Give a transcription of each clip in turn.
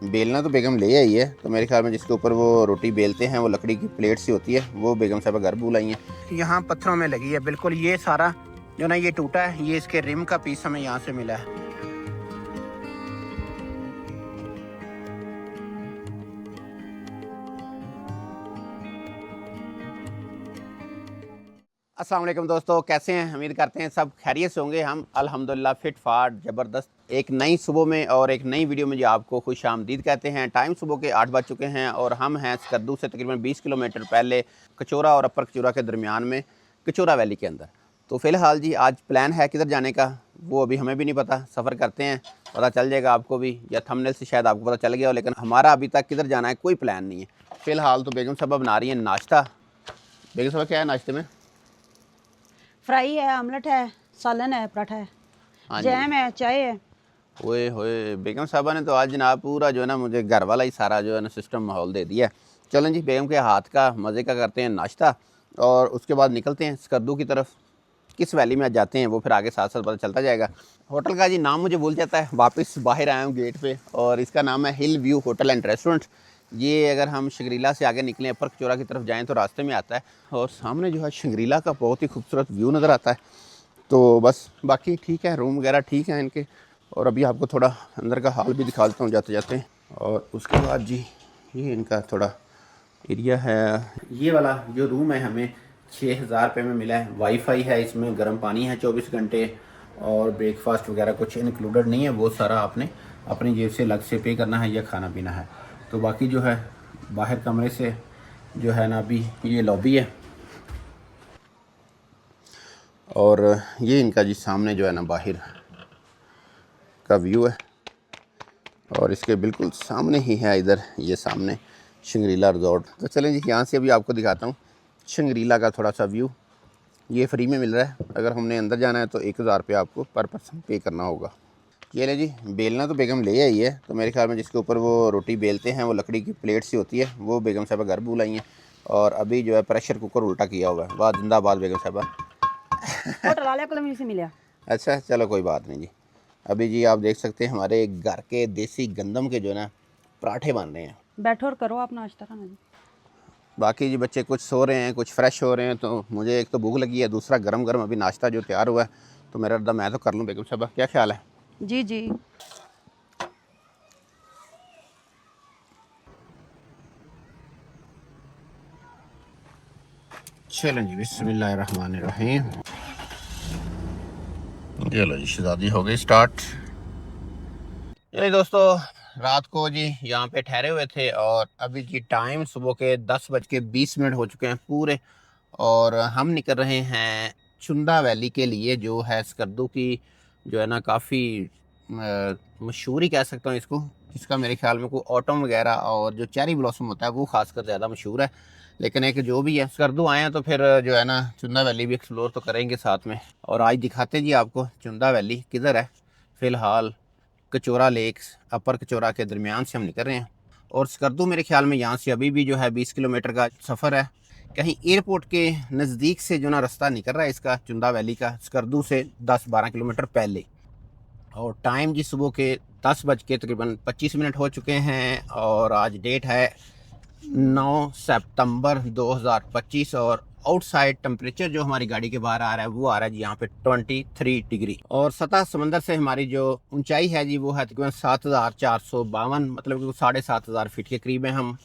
बेलना तो बेगम ले आई है, तो मेरे ख्याल में जिसके ऊपर वो रोटी बेलते हैं वो लकड़ी की प्लेट सी होती है, वो बेगम साहब घर बुलाई हैं। यहाँ पत्थरों में लगी है बिल्कुल। ये सारा जो ना ये टूटा है, ये इसके रिम का पीस हमें यहाँ से मिला है। अस्सलाम वालेकुम दोस्तों, कैसे हैं? उम्मीद करते हैं सब खैरियत से होंगे। हम अल्हम्दुलिल्लाह फिट फाट ज़बरदस्त एक नई सुबह में और एक नई वीडियो में जो आपको खुश आमदीद कहते हैं। टाइम सुबह के 8 बज चुके हैं और हम हैं स्कर्दू से तकरीबन 20 किलोमीटर पहले कचौरा और अपर कचौरा के दरमियान में कचौरा वैली के अंदर। तो फ़िलहाल जी आज प्लान है किधर जाने का, वो अभी हमें भी नहीं पता। सफ़र करते हैं, पता चल जाएगा आपको भी, या थंबनेल से शायद आपको पता चल गया हो, लेकिन हमारा अभी तक किधर जाना है कोई प्लान नहीं है। फ़िलहाल तो बेगम साहबा बना रही हैं नाश्ता। बेगम साहबा क्या है नाश्ते में? फ्राई है, आमलेट है, सालन है, पराठा है, हाँ जी। जैम है, चाय है। ओए होए, बेगम साहबा ने तो आज जनाब पूरा जो है ना मुझे घर वाला ही सारा जो है ना सिस्टम माहौल दे दिया है। चलें जी, बेगम के हाथ का मज़े का करते हैं नाश्ता और उसके बाद निकलते हैं स्कर्दू की तरफ। किस वैली में आज जाते हैं वो फिर आगे साथ साथ पता चलता जाएगा। होटल का जी नाम मुझे भूल जाता है, वापस बाहर आया हूँ गेट पे, और इसका नाम है हिल व्यू होटल एंड रेस्टोरेंट। ये अगर हम शंग्रीला से आगे निकलें, अपर कचौरा की तरफ जाएँ तो रास्ते में आता है, और सामने जो है शंग्रीला का बहुत ही खूबसूरत व्यू नज़र आता है। तो बस बाकी ठीक है, रूम वगैरह ठीक है इनके, और अभी आपको थोड़ा अंदर का हाल भी दिखा देता हूँ जाते जाते। और उसके बाद जी ये इनका थोड़ा एरिया है। ये वाला जो रूम है हमें 6,000 रुपये में मिला है। वाईफाई है इसमें, गर्म पानी है 24 घंटे, और ब्रेकफास्ट वगैरह कुछ इंक्लूडेड नहीं है, वो सारा आपने अपनी जेब से अलग से पे करना है या खाना पीना है। तो बाकी जो है बाहर कमरे से जो है ना अभी ये लॉबी है, और ये इनका जी सामने जो है ना बाहर का व्यू है, और इसके बिल्कुल सामने ही है इधर ये सामने शंग्रीला रिजॉर्ट। तो चलें जी यहाँ से अभी आपको दिखाता हूँ शंग्रीला का थोड़ा सा व्यू। ये फ्री में मिल रहा है, अगर हमने अंदर जाना है तो 1,000 रुपये आपको पर पर्सन पे करना होगा। ये ले जी, बेलना तो बेगम ले आई है, तो मेरे ख्याल में जिसके ऊपर वो रोटी बेलते हैं वो लकड़ी की प्लेट सी होती है, वो बेगम साहबा घर बुलाई हैं। और अभी जो है प्रेशर कुकर उल्टा किया हुआ है। वाह जिंदाबाद बेगम साहबा। होटल वाले को से मिला। अच्छा चलो कोई बात नहीं जी। अभी जी आप देख सकते हैं हमारे घर के देसी गंदम के जो है ना पराठे बन रहे हैं। बैठो और करो आप नाश्ता खाना जी। बाकी जी बच्चे कुछ सो रहे हैं, कुछ फ्रेश हो रहे हैं, तो मुझे एक तो भूख लगी है, दूसरा गरम गरम अभी नाश्ता जो तैयार हुआ है, तो मेरा अर्दा मैं तो कर लूँ। बेगम साहबा क्या ख्याल है? जी जी। चलें जी, बिस्मिल्लाहिर्रहमानिर्रहीम। चलो जी, शहज़ादी हो गई स्टार्ट। चलिए दोस्तों, रात को जी यहाँ पे ठहरे हुए थे, और अभी जी टाइम सुबह के 10:20 हो चुके हैं पूरे, और हम निकल रहे हैं चुंदा वैली के लिए, जो है स्कर्दू की जो है ना काफ़ी मशहूर ही कह सकता हूँ इसको, जिसका मेरे ख्याल में कोई ऑटम वगैरह और जो चेरी ब्लॉसम होता है वो खासकर ज़्यादा मशहूर है। लेकिन एक जो भी है, स्कर्दू आए हैं तो फिर जो है ना चुंदा वैली भी एक्सप्लोर तो करेंगे साथ में। और आज दिखाते जी आपको चुंदा वैली किधर है। फ़िलहाल कचौरा लेक्स अपर कचौरा के दरमियान से हम निकल रहे हैं, और स्कर्दू मेरे ख्याल में यहाँ से अभी भी जो है 20 किलोमीटर का सफ़र है। कहीं एयरपोर्ट के नज़दीक से जो ना रास्ता निकल रहा है इसका, चुंदा वैली का, स्कर्दू से 10-12 किलोमीटर पहले। और टाइम जी सुबह के 10 बज के तकरीबन 25 हो चुके हैं, और आज डेट है 9 सितंबर 2025, और आउटसाइड टेम्परेचर जो हमारी गाड़ी के बाहर आ रहा है वो आ रहा है जी यहाँ पे 23 डिग्री, और सतह समंदर से हमारी जो ऊंचाई है जी वो है तकरीबन 7,452, मतलब कि 7,500 फीट के करीब है हम।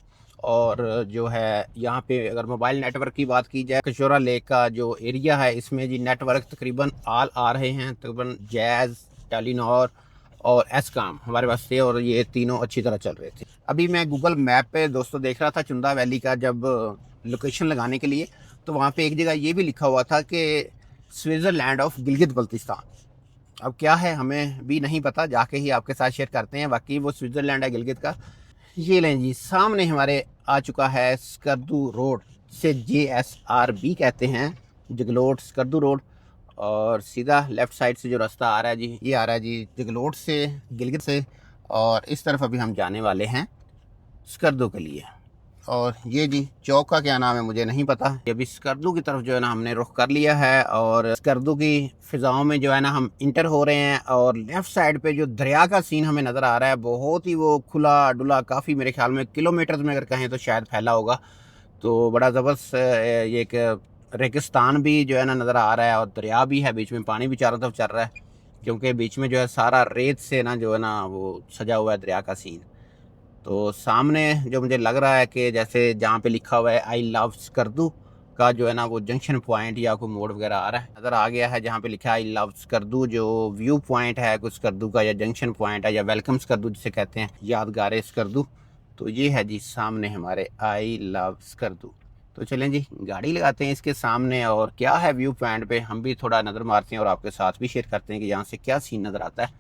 और जो है यहाँ पे अगर मोबाइल नेटवर्क की बात की जाए, कचौरा लेक का जो एरिया है इसमें जी नेटवर्क तकरीबन आल आ रहे हैं, तकरीबन जैज़, टेलीनॉर और एस्कॉम हमारे पास थे, और ये तीनों अच्छी तरह चल रहे थे। अभी मैं गूगल मैप पे दोस्तों देख रहा था चुंदा वैली का, जब लोकेशन लगाने के लिए, तो वहाँ पे एक जगह ये भी लिखा हुआ था कि स्विट्ज़रलैंड ऑफ गिलगित बल्तिस्तान। अब क्या है हमें भी नहीं पता, जाके ही आपके साथ शेयर करते हैं। बाकी वो स्विट्ज़रलैंड है गिलगित का। ये लें जी, सामने हमारे आ चुका है स्कर्दू रोड, से JSRB कहते हैं, जगलोट स्कर्दू रोड। और सीधा लेफ़्ट साइड से जो रास्ता आ रहा है जी, ये आ रहा है जी जगलोट से, गिलगित से, और इस तरफ अभी हम जाने वाले हैं स्कर्दू के लिए। और ये जी चौक का क्या नाम है मुझे नहीं पता। अभी स्कर्दू की तरफ जो है ना हमने रुख कर लिया है और स्कर्दू की फिजाओं में जो है ना हम इंटर हो रहे हैं। और लेफ्ट साइड पे जो दरिया का सीन हमें नज़र आ रहा है बहुत ही वो खुला डुला, काफ़ी मेरे ख्याल में किलोमीटर्स में अगर कहें तो शायद फैला होगा। तो बड़ा ज़बरदस्त ये एक रेगिस्तान भी जो है ना नज़र आ रहा है और दरिया भी है, बीच में पानी भी चारों तरफ चल रहा है, क्योंकि बीच में जो है सारा रेत से ना जो है ना वो सजा हुआ है दरिया का सीन। तो सामने जो मुझे लग रहा है कि जैसे जहाँ पे लिखा हुआ है आई लव स्कर्दू का जो है ना वो जंक्शन पॉइंट या कोई मोड़ वगैरह आ रहा है, नज़र आ गया है जहाँ पे लिखा है आई लव स्कर्दू, जो व्यू पॉइंट है कुछ स्कर्दू का या जंक्शन पॉइंट है या वेलकम स्कर्दू जिसे कहते हैं, यादगार स्कर्दू। तो ये है जी सामने हमारे आई लव स्कर्दू। तो चलें जी गाड़ी लगाते हैं इसके सामने और क्या है व्यू पॉइंट पे हम भी थोड़ा नज़र मारते हैं और आपके साथ भी शेयर करते हैं कि यहाँ से क्या सीन नज़र आता है।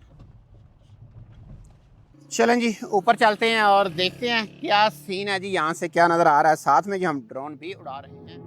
चलें जी ऊपर चलते हैं और देखते हैं क्या सीन है जी, यहाँ से क्या नज़र आ रहा है। साथ में जो हम ड्रोन भी उड़ा रहे हैं।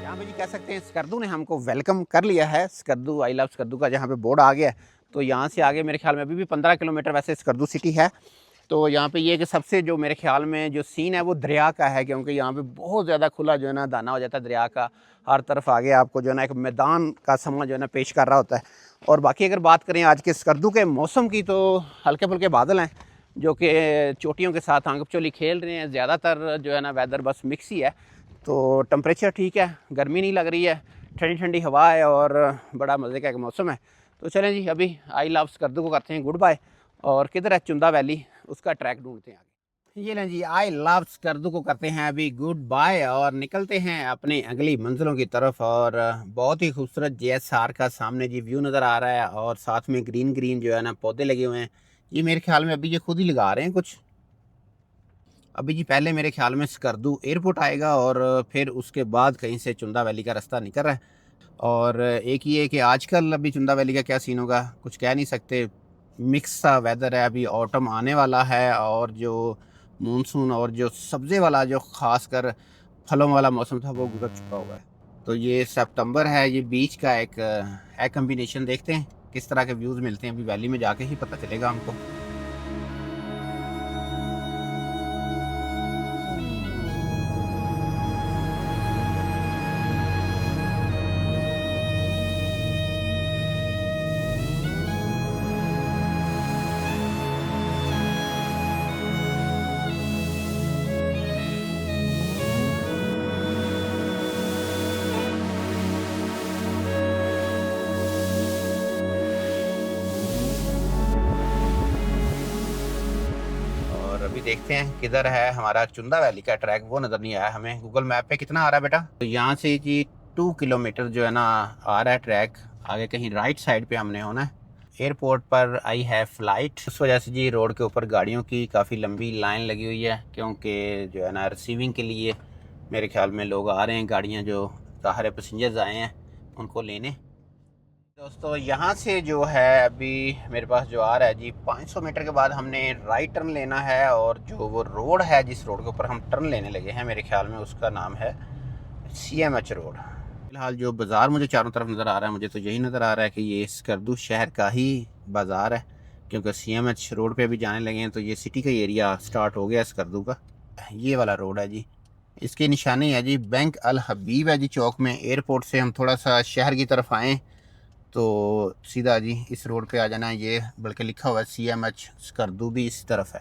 यहाँ पे जी कह सकते हैं स्कर्दू ने हमको वेलकम कर लिया है, स्कर्दू आई लव स्कर्दू का जहाँ पे बोर्ड आ गया है। तो यहाँ से आगे मेरे ख्याल में अभी भी 15 किलोमीटर वैसे स्कर्दू सिटी है। तो यहाँ पे ये कि सबसे जो मेरे ख्याल में जो सीन है वो दरिया का है, क्योंकि यहाँ पे बहुत ज़्यादा खुला जो है ना दाना हो जाता है दरिया का, हर तरफ आगे आपको जो है ना एक मैदान का समा जो है ना पेश कर रहा होता है। और बाकी अगर बात करें आज के स्कर्दू के मौसम की तो हल्के फुल्के बादल हैं जो कि चोटियों के साथ आंगपचोली खेल रहे हैं। ज़्यादातर जो है ना वेदर बस मिक्स ही है, तो टेम्परेचर ठीक है, गर्मी नहीं लग रही है, ठंडी ठंडी हवा है और बड़ा मज़े का एक मौसम है। तो चलें जी अभी आई लव स्कर्दू को करते हैं गुड बाय और किधर है चुंदा वैली उसका ट्रैक ढूंढते हैं आगे। ये लें जी आई लव स्कर्दू को करते हैं अभी गुड बाय और निकलते हैं अपनी अगली मंजिलों की तरफ। और बहुत ही खूबसूरत JSR का सामने जी व्यू नज़र आ रहा है और साथ में ग्रीन ग्रीन जो है ना पौधे लगे हुए हैं। ये मेरे ख्याल में अभी ये खुद ही लगा रहे हैं कुछ। अभी जी पहले मेरे ख्याल में स्कर्दू एयरपोर्ट आएगा और फिर उसके बाद कहीं से चुंदा वैली का रास्ता निकल रहा है। और एक ये कि आजकल अभी चुंदा वैली का क्या सीन होगा कुछ कह नहीं सकते, मिक्स सा वेदर है, अभी ऑटम आने वाला है और जो मानसून और जो सब्ज़े वाला जो ख़ास कर फलों वाला मौसम था वो गुजर चुका हुआ है। तो ये सितंबर है, ये बीच का एक है कम्बिनेशन। देखते हैं किस तरह के व्यूज़ मिलते हैं, अभी वैली में जाके ही पता चलेगा हमको। अभी देखते हैं किधर है हमारा चुंदा वैली का ट्रैक, वो नज़र नहीं आया हमें। गूगल मैप पे कितना आ रहा है बेटा? तो यहाँ से जी 2 किलोमीटर जो है ना आ रहा है ट्रैक, आगे कहीं राइट साइड पे हमने होना है। एयरपोर्ट पर आई है फ़्लाइट, उस वजह से जी रोड के ऊपर गाड़ियों की काफ़ी लंबी लाइन लगी हुई है, क्योंकि जो है ना रिसीविंग के लिए मेरे ख्याल में लोग आ रहे हैं, गाड़ियाँ जो ज़ाहिर पैसेंजर्स आए हैं उनको लेने। दोस्तों यहाँ से जो है अभी मेरे पास जो आ रहा है जी 500 मीटर के बाद हमने राइट टर्न लेना है और जो वो रोड है जिस रोड के ऊपर हम टर्न लेने लगे हैं मेरे ख्याल में उसका नाम है CMH रोड। फिलहाल जो बाज़ार मुझे चारों तरफ नज़र आ रहा है मुझे तो यही नज़र आ रहा है कि ये स्कर्दू शहर का ही बाज़ार है, क्योंकि CMH रोड पे भी जाने लगे हैं तो ये सिटी का एरिया स्टार्ट हो गया स्कर्दू का। ये वाला रोड है जी, इसकी निशानी है जी बैंक अल हबीब है जी चौक में। एयरपोर्ट से हम थोड़ा सा शहर की तरफ आएँ तो सीधा जी इस रोड पे आ जाना है, ये बल्कि लिखा हुआ है CMH स्कर्दू भी इस तरफ है।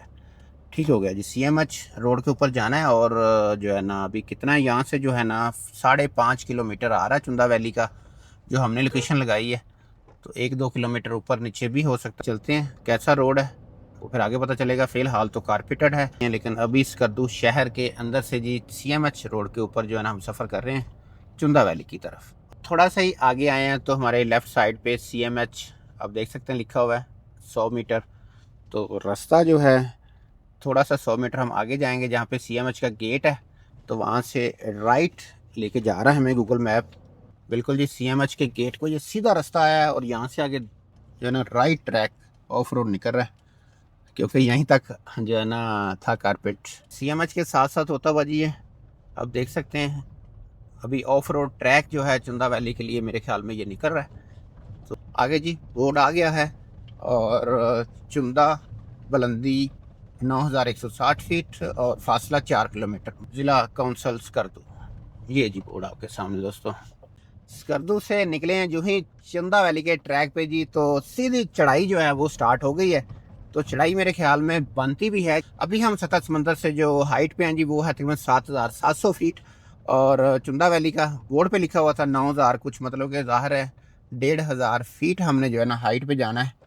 ठीक हो गया जी, CMH रोड के ऊपर जाना है और जो है ना अभी कितना है यहाँ से जो है ना 5.5 किलोमीटर आ रहा है चुंदा वैली का जो हमने लोकेशन लगाई है। तो 1-2 किलोमीटर ऊपर नीचे भी हो सकता है। चलते हैं कैसा रोड है वो फिर आगे पता चलेगा। फिलहाल तो कारपेटेड है, लेकिन अभी स्कर्दू शहर के अंदर से जी CMH रोड के ऊपर जो है ना हम सफ़र कर रहे हैं चुंदा वैली की तरफ। थोड़ा सा ही आगे आए हैं तो हमारे लेफ़्ट साइड पे CMH आप देख सकते हैं लिखा हुआ है 100 मीटर। तो रास्ता जो है थोड़ा सा 100 मीटर हम आगे जाएंगे जहाँ पे CMH का गेट है, तो वहाँ से राइट लेके जा रहा है हमें गूगल मैप। बिल्कुल जी CMH के गेट को ये सीधा रास्ता आया है और यहाँ से आगे जो है ना राइट ट्रैक ऑफ रोड निकल रहा है, क्योंकि यहीं तक जो है ना था कारपेट। CMH के साथ साथ होता हुआ जी है आप देख सकते हैं अभी ऑफ रोड ट्रैक जो है चुंदा वैली के लिए मेरे ख्याल में ये निकल रहा है। तो आगे जी बोर्ड आ गया है और चुंदा बुलंदी 9160 फीट और फासला 4 किलोमीटर, ज़िला काउंसिल स्कर्दू। ये जी बोर्ड आपके सामने दोस्तों। स्कर्दू से निकले हैं जो ही चुंदा वैली के ट्रैक पे जी, तो सीधी चढ़ाई जो है वो स्टार्ट हो गई है। तो चढ़ाई मेरे ख्याल में बनती भी है। अभी हम सतह समंदर से जो हाइट पे हैं जी वो है तकरीबन 7700 फीट और चुंदा वैली का बोर्ड पे लिखा हुआ था 9000 कुछ, मतलब कि ज़ाहिर है 1500 फीट हमने जो है ना हाइट पे जाना है।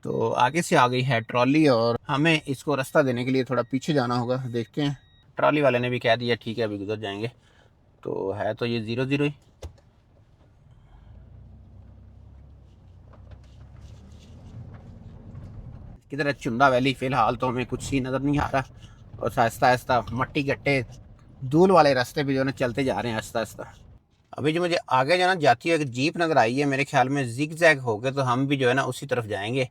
तो आगे से आ गई है ट्रॉली और हमें इसको रास्ता देने के लिए थोड़ा पीछे जाना होगा। देखते हैं, ट्रॉली वाले ने भी कह दिया ठीक है अभी गुजर जाएंगे। तो है तो ये 0-0 ही। किधर है चुंदा वैली? फिलहाल तो हमें कुछ ही नज़र नहीं आ रहा और आहिस्ता आहिस्ता मट्टी गट्टे धूल वाले रास्ते पे जो है ना चलते जा रहे हैं आहिस्ता आहिस्ता। अभी जो मुझे आगे जाना जाती है एक जीप नज़र आई है, मेरे ख्याल में जिग जैग हो गए, तो हम भी जो है ना उसी तरफ जाएंगे।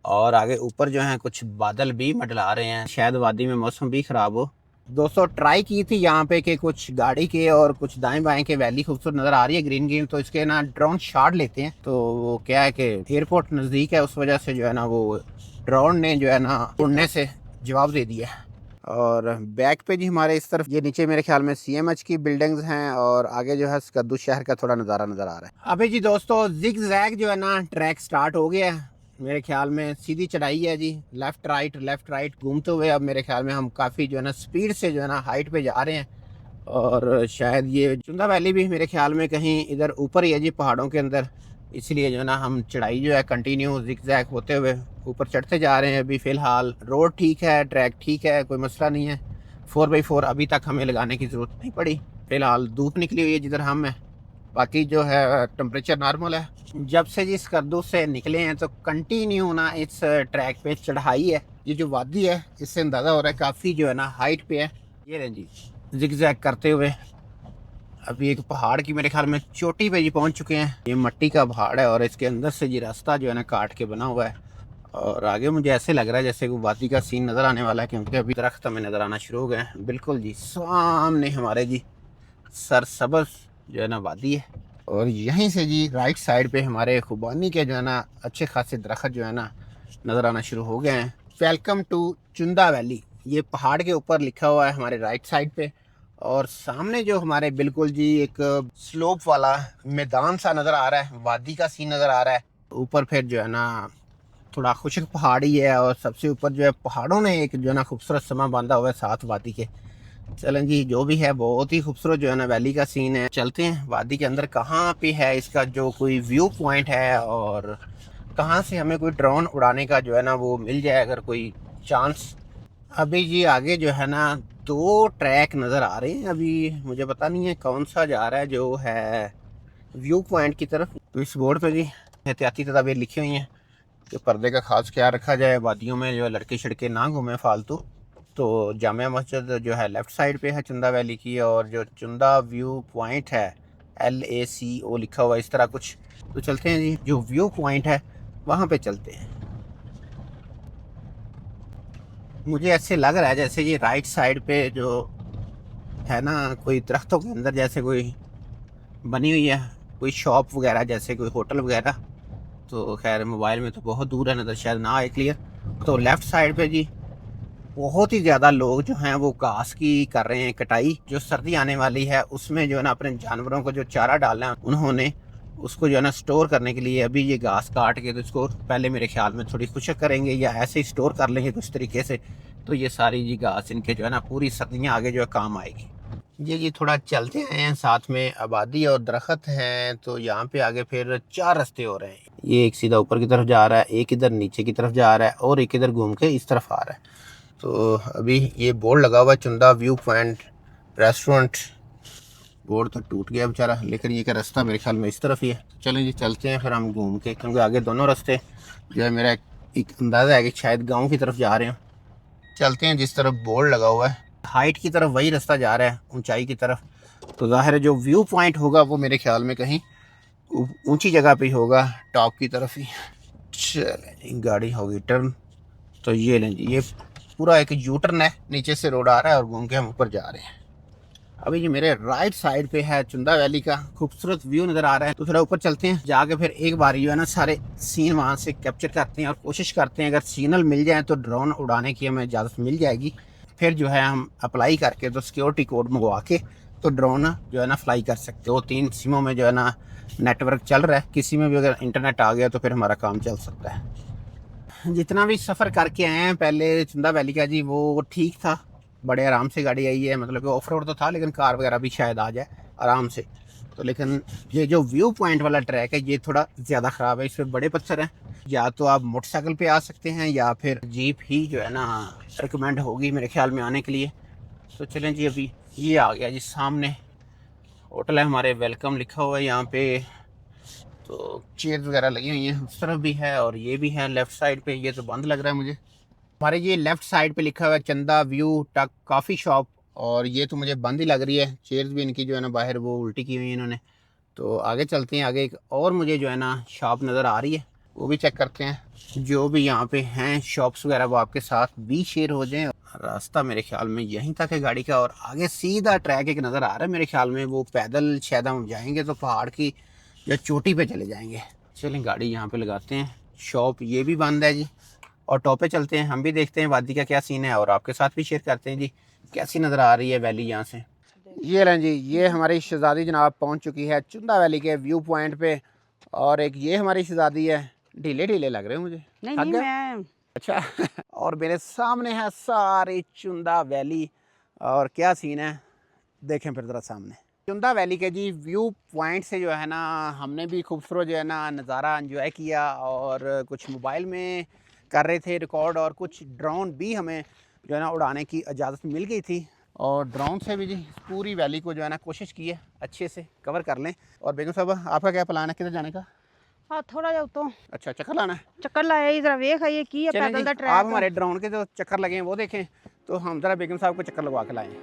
और आगे ऊपर जो है कुछ बादल भी मंडला रहे हैं, शायद वादी में मौसम भी ख़राब हो। दोस्तों ट्राई की थी यहाँ पे कि कुछ गाड़ी के और कुछ दाएं बाएं के वैली खूबसूरत नज़र आ रही है ग्रीन ग्रीन, तो इसके ना ड्रोन शॉट लेते हैं। तो वो क्या है कि एयरपोर्ट नज़दीक है, उस वजह से जो है ना वो ड्रोन ने जो है ना उड़ने से जवाब दे दिया। और बैक पे जी हमारे इस तरफ ये नीचे मेरे ख्याल में CMH की बिल्डिंग्स हैं और आगे जो है स्कर्दू शहर का थोड़ा नज़ारा नज़र आ रहा है। अभी जी दोस्तों जिग जैग जो है ना ट्रैक स्टार्ट हो गया है। मेरे ख्याल में सीधी चढ़ाई है जी, लेफ़्ट राइट घूमते हुए अब मेरे ख्याल में हम काफ़ी जो है ना स्पीड से जो है ना हाइट पे जा रहे हैं। और शायद ये चुंदा वैली भी मेरे ख्याल में कहीं इधर ऊपर ही है जी पहाड़ों के अंदर, इसलिए जो है ना हम चढ़ाई जो है कंटिन्यू जिग जैग होते हुए ऊपर चढ़ते जा रहे हैं। अभी फ़िलहाल रोड ठीक है, ट्रैक ठीक है, कोई मसला नहीं है। 4x4 अभी तक हमें लगाने की ज़रूरत नहीं पड़ी। फ़िलहाल धूप निकली हुई है जिधर हम हैं, बाकी जो है टेम्परेचर नॉर्मल है। जब से जी स्कर्दू से निकले हैं तो कंटिन्यू ना इस ट्रैक पे चढ़ाई है। ये जो वादी है इससे अंदाज़ा हो रहा है काफ़ी जो है ना हाइट पे है। ये रहे जी जिग जैग करते हुए अभी एक पहाड़ की मेरे ख्याल में चोटी पे जी पहुंच चुके हैं। ये मिट्टी का पहाड़ है और इसके अंदर से जी रास्ता जो है ना काट के बना हुआ है और आगे मुझे ऐसे लग रहा है जैसे कोई वादी का सीन नज़र आने वाला है, क्योंकि अभी दरख्त हमें नज़र आना शुरू हो गए हैं। बिल्कुल जी सामने हमारे जी सरसब्ज़ जो है ना वादी है और यहीं से जी राइट साइड पे हमारे खुबानी के जो है ना अच्छे खासे दरख्त जो है ना नज़र आना शुरू हो गए हैं। वेलकम टू चुंदा वैली ये पहाड़ के ऊपर लिखा हुआ है हमारे राइट साइड पे। और सामने जो हमारे बिल्कुल जी एक स्लोप वाला मैदान सा नज़र आ रहा है, वादी का सीन नज़र आ रहा है। ऊपर फिर जो है ना थोड़ा खुशक पहाड़ी है और सबसे ऊपर जो है पहाड़ों ने एक जो है ना खूबसूरत समा बांधा हुआ है साथ वादी के। चलें जी जो भी है बहुत ही खूबसूरत जो है ना वैली का सीन है। चलते हैं वादी के अंदर कहाँ पे है इसका जो कोई व्यू पॉइंट है और कहाँ से हमें कोई ड्रोन उड़ाने का जो है ना वो मिल जाए अगर कोई चांस। अभी जी आगे जो है ना 2 ट्रैक नज़र आ रहे हैं, अभी मुझे पता नहीं है कौन सा जा रहा है जो है व्यू पॉइंट की तरफ। तो इस बोर्ड पे जी एहतियाती तदाबीर लिखी हुई हैं कि पर्दे का खास ख्याल रखा जाए, वादियों में जो है लड़के शड़के ना घूमें फालतू। तो जामिया मस्जिद जो है लेफ़्ट साइड पे है चुंदा वैली की और जो चुंदा व्यू पॉइंट है LACO लिखा हुआ इस तरह कुछ। तो चलते हैं जी जो व्यू पॉइंट है वहाँ पे चलते हैं। मुझे ऐसे लग रहा है जैसे ये राइट साइड पे जो है ना कोई दरख्तों के अंदर जैसे कोई बनी हुई है कोई शॉप वगैरह जैसे कोई होटल वगैरह। तो खैर मोबाइल में तो बहुत दूर है नज़र शायद ना आए क्लियर। तो लेफ़्ट साइड पे जी बहुत ही ज़्यादा लोग जो हैं वो घास की कर रहे हैं कटाई। जो सर्दी आने वाली है उसमें जो है ना अपने जानवरों को जो चारा डालना है उन्होंने उसको जो है ना स्टोर करने के लिए अभी ये घास काट के तो इसको पहले मेरे ख्याल में थोड़ी खुशक करेंगे या ऐसे ही स्टोर कर लेंगे कुछ तरीके से। तो ये सारी जी घास इनके जो है ना पूरी सर्दियाँ आगे जो है काम आएगी। ये थोड़ा चलते हैं, साथ में आबादी और दरख्त हैं तो यहाँ पे आगे फिर 4 रास्ते हो रहे हैं। ये एक सीधा ऊपर की तरफ जा रहा है, एक इधर नीचे की तरफ जा रहा है और एक इधर घूम के इस तरफ आ रहा है। तो अभी ये बोर्ड लगा हुआ है चुंदा व्यू पॉइंट रेस्टोरेंट। बोर्ड तो टूट गया बेचारा, लेकिन ये का रास्ता मेरे ख्याल में इस तरफ ही है। चलें जी चलते हैं फिर हम घूम के, क्योंकि आगे दोनों रास्ते जो है मेरा एक अंदाज़ा है कि शायद गाँव की तरफ जा रहे हैं। चलते हैं जिस तरफ बोर्ड लगा हुआ है, हाइट की तरफ वही रास्ता जा रहा है, ऊंचाई की तरफ। तो ज़ाहिर है जो व्यू पॉइंट होगा वो मेरे ख्याल में कहीं ऊंची जगह पे ही होगा, टॉप की तरफ ही। चलें गाड़ी होगी टर्न, तो ये लें जी, ये पूरा एक यू टर्न है, नीचे से रोड आ रहा है और घूम के हम ऊपर जा रहे हैं। अभी ये मेरे राइट साइड पे है चुंदा वैली का खूबसूरत व्यू नज़र आ रहा है। तो थोड़ा ऊपर चलते हैं, जाके फिर एक बार जो है ना सारे सीन वहाँ से कैप्चर करते हैं और कोशिश करते हैं अगर सिग्नल मिल जाए तो ड्रोन उड़ाने की हमें इजाज़त मिल जाएगी। फिर जो है हम अप्लाई करके तो सिक्योरिटी कोड मंगवा के तो ड्रोन जो है ना फ्लाई कर सकते हो। 3 सिमों में जो है ना नेटवर्क चल रहा है, किसी में भी अगर इंटरनेट आ गया तो फिर हमारा काम चल सकता है। जितना भी सफ़र करके आए हैं पहले चुंदा वैली का जी, वो ठीक था, बड़े आराम से गाड़ी आई है। मतलब कि ऑफ रोड तो था लेकिन कार वगैरह भी शायद आ जाए आराम से। तो लेकिन ये जो व्यू पॉइंट वाला ट्रैक है ये थोड़ा ज़्यादा ख़राब है, इस पर बड़े पत्थर हैं। या तो आप मोटरसाइकिल पे आ सकते हैं या फिर जीप ही जो है ना रिकमेंड होगी मेरे ख्याल में आने के लिए। तो चलें जी, अभी ये आ गया जी सामने, होटल है हमारे, वेलकम लिखा हुआ है यहाँ पे। तो चेयर वगैरह लगी हुई हैं, उस तरफ भी है और ये भी है लेफ़्ट साइड पे। ये तो बंद लग रहा है मुझे। हमारे ये लेफ़्ट साइड पे लिखा हुआ है चंदा व्यू टक कॉफ़ी शॉप, और ये तो मुझे बंद ही लग रही है। चेयर्स भी इनकी जो है ना बाहर वो उल्टी की हुई है इन्होंने। तो आगे चलते हैं, आगे एक और मुझे जो है ना शॉप नज़र आ रही है, वो भी चेक करते हैं। जो भी यहाँ पे हैं शॉप्स वगैरह वो आपके साथ भी शेयर हो जाएँ। रास्ता मेरे ख्याल में यहीं तक है गाड़ी का, और आगे सीधा ट्रैक एक नज़र आ रहा है मेरे ख्याल में। वो पैदल शायद हम जाएंगे तो पहाड़ की जो चोटी पे चले जाएंगे। चलें गाड़ी यहाँ पे लगाते हैं। शॉप ये भी बंद है जी, और टॉप पे चलते हैं, हम भी देखते हैं वादी का क्या सीन है और आपके साथ भी शेयर करते हैं जी कैसी नज़र आ रही है वैली यहाँ से। ये लें जी, ये हमारी शहजादी जनाब पहुँच चुकी है चुंदा वैली के व्यू पॉइंट पे। और एक ये हमारी शहजादी है, ढीले ढीले लग रहे हैं मुझे। नहीं नहीं मैं अच्छा और मेरे सामने है सारी चुंदा वैली, और क्या सीन है देखें फिर ज़रा सामने। चुंदा वैली के जी व्यू पॉइंट से जो है ना हमने भी खूबसूरत जो है ना नज़ारा एंजॉय किया, और कुछ मोबाइल में कर रहे थे रिकॉर्ड, और कुछ ड्रोन भी हमें जो है ना उड़ाने की इजाज़त मिल गई थी। और ड्रोन से भी जी पूरी वैली को जो है ना कोशिश की है अच्छे से कवर कर लें। और बेगम साहब आपका क्या प्लान है किधर जाने का? हाँ थोड़ा जा तो अच्छा चक्कर लाना है। चक्कर लाया जरा वेख है ये की है चलें पैदल दा जी, ट्रैक। आप हमारे ड्रोन के जो चक्कर लगे हैं वो देखें, तो हम ज़रा बेगम साहब को चक्कर लगवा के लाएँ।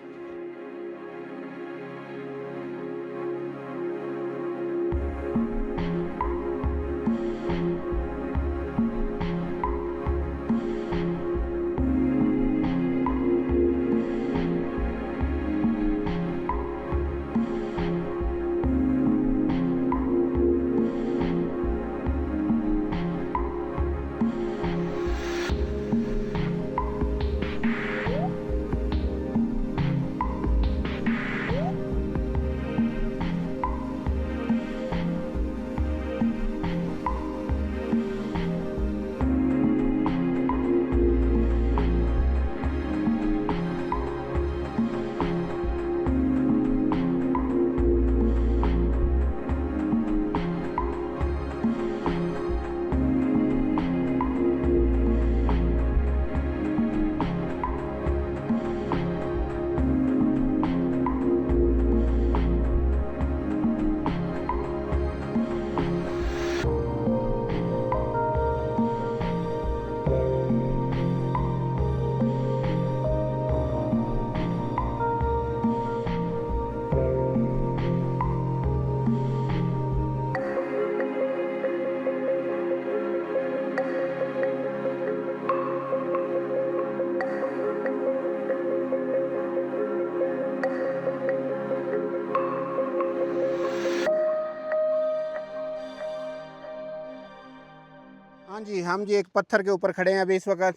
हाँ जी, हम जी एक पत्थर के ऊपर खड़े हैं अभी इस वक्त।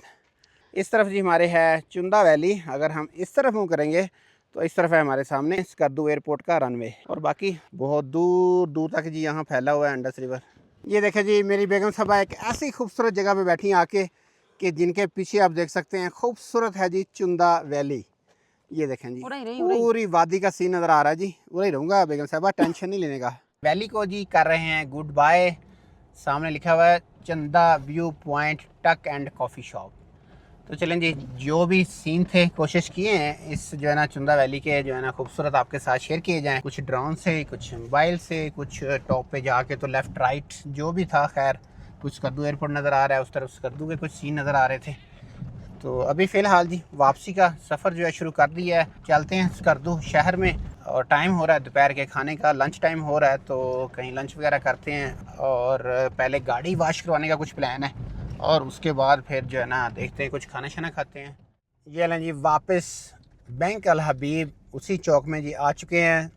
इस तरफ जी हमारे है चुंदा वैली, अगर हम इस तरफ मूव करेंगे तो इस तरफ है हमारे सामने स्कर्दू एयरपोर्ट का रनवे, और बाकी बहुत दूर दूर तक जी यहाँ फैला हुआ है इंडस रिवर। ये देखें जी मेरी बेगम साहबा एक ऐसी खूबसूरत जगह पे बैठी हैं आके कि जिनके पीछे आप देख सकते हैं खूबसूरत है जी चुंदा वैली। ये देखें जी पूरी वादी का सीन नज़र आ रहा है जी। वही रहूँगा बेगम साहबा, टेंशन नहीं लेने का। वैली को जी कर रहे हैं गुड बाय, सामने लिखा हुआ है चंदा व्यू पॉइंट टक एंड कॉफ़ी शॉप। तो चलें जी, जो भी सीन थे कोशिश किए हैं इस जो है ना चंदा वैली के जो है ना खूबसूरत आपके साथ शेयर किए जाएं, कुछ ड्रोन से, कुछ मोबाइल से, कुछ टॉप पे जाके तो लेफ़्ट राइट जो भी था। खैर कुछ स्कर्दू एयरपोर्ट नज़र आ रहा है, उस तरफ स्कर्दू के कुछ सीन नज़र आ रहे थे। तो अभी फ़िलहाल जी वापसी का सफ़र जो है शुरू कर दिया है, चलते हैं स्कर्दू शहर में। और टाइम हो रहा है दोपहर के खाने का, लंच टाइम हो रहा है, तो कहीं लंच वगैरह करते हैं और पहले गाड़ी वॉश करवाने का कुछ प्लान है और उसके बाद फिर जो है ना देखते हैं कुछ खाना शाना खाते हैं। ये लें जी वापस बैंक अल हबीब उसी चौक में जी आ चुके हैं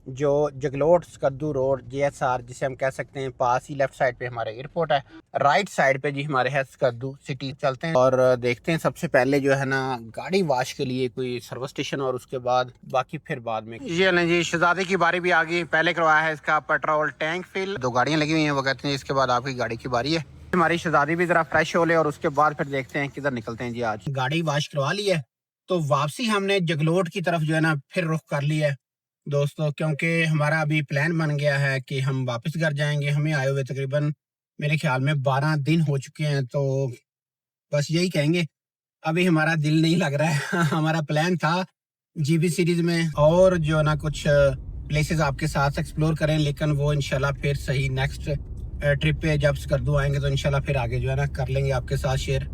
जो जगलोट स्कर्दू रोड JSR जिसे हम कह सकते हैं पास ही। लेफ्ट साइड पे हमारा एयरपोर्ट है, राइट साइड पे जी हमारे है स्कर्दू सिटी। चलते हैं और देखते हैं सबसे पहले जो है ना गाड़ी वॉश के लिए कोई सर्विस स्टेशन और उसके बाद बाकी फिर बाद में। ये नहीं जी शहजादे की बारी भी आ गई, पहले करवाया है इसका पेट्रोल टैंक फिल। 2 गाड़ियाँ लगी हुई हैं, वो कहते हैं इसके बाद आपकी गाड़ी की बारी है। हमारी शहजादी भी ज़रा फ्रेश हो ले और उसके बाद फिर देखते हैं किधर निकलते हैं जी। आज गाड़ी वॉश करवा ली है तो वापसी हमने जगलोट की तरफ जो है ना फिर रुख कर लिया है दोस्तों, क्योंकि हमारा अभी प्लान बन गया है कि हम वापस घर जाएंगे। हमें आए हुए तकरीबन मेरे ख्याल में 12 दिन हो चुके हैं, तो बस यही कहेंगे अभी हमारा दिल नहीं लग रहा है। हमारा प्लान था GB सीरीज में और जो ना कुछ प्लेसेस आपके साथ एक्सप्लोर करें, लेकिन वो इंशाल्लाह फिर सही नेक्स्ट ट्रिप पे जब स्कर्दू आएंगे तो इंशाल्लाह फिर आगे जो है ना कर लेंगे आपके साथ शेयर।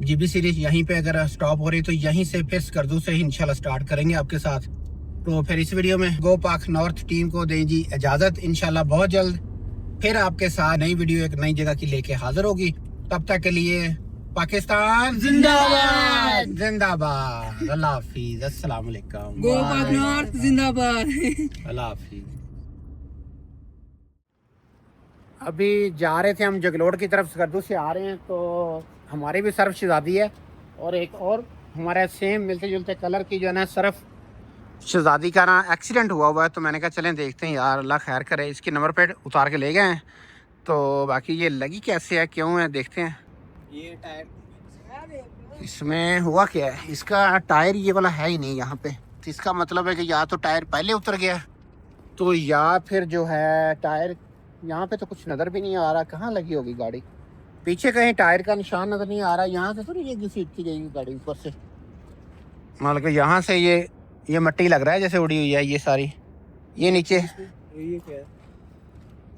GB सीरीज यहीं पे अगर स्टॉप हो रही तो यहीं से फिर स्कर्दू से ही इंशाल्लाह स्टार्ट करेंगे आपके साथ। तो फिर इस वीडियो में गो पाक नॉर्थ टीम को दें जी इजाज़त। इंशाल्लाह बहुत जल्द फिर आपके साथ नई वीडियो एक नई जगह की लेके हाजिर होगी। तब तक के लिए पाकिस्तान जिंदाबाद जिंदाबाद। अल्लाह हाफिज, अस्सलाम वालेकुम। गो पाक नॉर्थ जिंदाबाद। अल्लाह हाफिज। अभी जा रहे थे हम जगलोट की तरफ, स्कर्दू से आ रहे हैं तो हमारी भी सर्फ शहजादी है और एक और हमारा सेम मिलते जुलते कलर की जो है ना सर्फ शहजादी का ना एक्सीडेंट हुआ है। तो मैंने कहा चलें देखते हैं यार, अल्लाह खैर करे। इसकी नंबर प्लेट उतार के ले गए हैं, तो बाकी ये लगी कैसे है, क्यों है, देखते हैं। ये टायर इसमें हुआ क्या है, इसका टायर ये वाला है ही नहीं यहाँ पे। तो इसका मतलब है कि या तो टायर पहले उतर गया तो या फिर जो है टायर यहाँ पे तो कुछ नज़र भी नहीं आ रहा। कहाँ लगी होगी गाड़ी, पीछे कहीं टायर का निशान नज़र नहीं आ रहा। यहाँ से तो नहीं ये घसीट की गई गाड़ी ऊपर से, मतलब कि यहाँ से ये मट्टी लग रहा है जैसे उड़ी हुई है ये सारी। ये नीचे ये क्या है?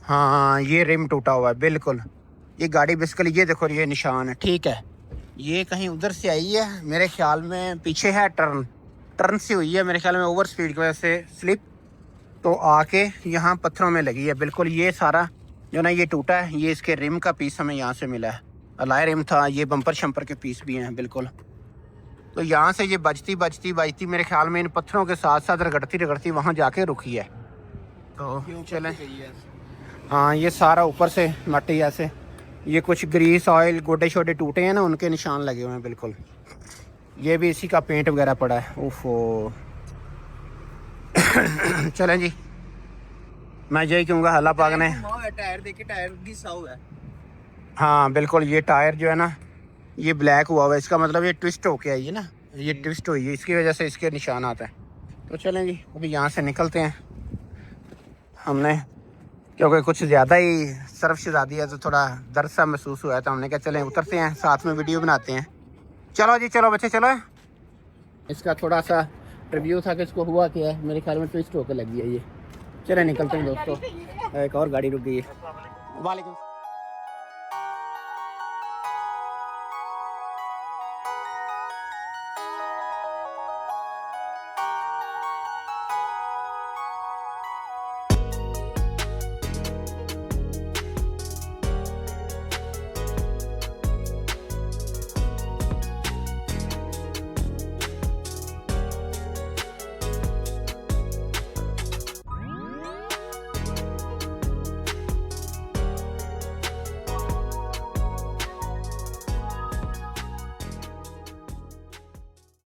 हाँ ये रिम टूटा हुआ है बिल्कुल। ये गाड़ी बेसिकली ये देखो ये निशान है, ठीक है। ये कहीं उधर से आई है मेरे ख्याल में, पीछे है टर्न से हुई है मेरे ख्याल में, ओवर स्पीड की वजह से स्लिप तो आके यहाँ पत्थरों में लगी है बिल्कुल। ये सारा जो ना ये टूटा है, ये इसके रिम का पीस हमें यहाँ से मिला है, अलाय रिम था। ये बम्पर शम्पर के पीस भी हैं बिल्कुल। तो यहाँ से ये बजती मेरे ख्याल में इन पत्थरों के साथ साथ रगड़ती वहाँ जाके रुकी है। तो चलें, हाँ ये सारा ऊपर से मट्टी ऐसे, ये कुछ ग्रीस ऑयल गोटे छोटे टूटे हैं ना, उनके निशान लगे हुए हैं बिल्कुल। ये भी इसी का पेंट वगैरह पड़ा है। ओफो चलें जी, मैं यही कहूँगा अल्लाह पाक ने, टायर देखिए, टायर घिसा हुआ है। हाँ बिल्कुल। ये टायर जो है ना ये ब्लैक हुआ हुआ है, इसका मतलब ये ट्विस्ट होके आई है ना, ये ट्विस्ट हुई है, इसकी वजह से इसके निशान आते हैं। तो चलें जी अभी यहाँ से निकलते हैं हमने, क्योंकि कुछ ज़्यादा ही सर्फ शहजादी है तो थोड़ा दर्द सा महसूस हुआ है, तो हमने कहा चलें उतरते हैं साथ में वीडियो बनाते हैं। चलो जी चलो बच्चे चलो। इसका थोड़ा सा रिव्यू था कि इसको हुआ क्या है, मेरे ख्याल में ट्विस्ट होकर लगी है ये। चलें निकलते हैं दोस्तों, एक और गाड़ी रुक गई है। वालेकुम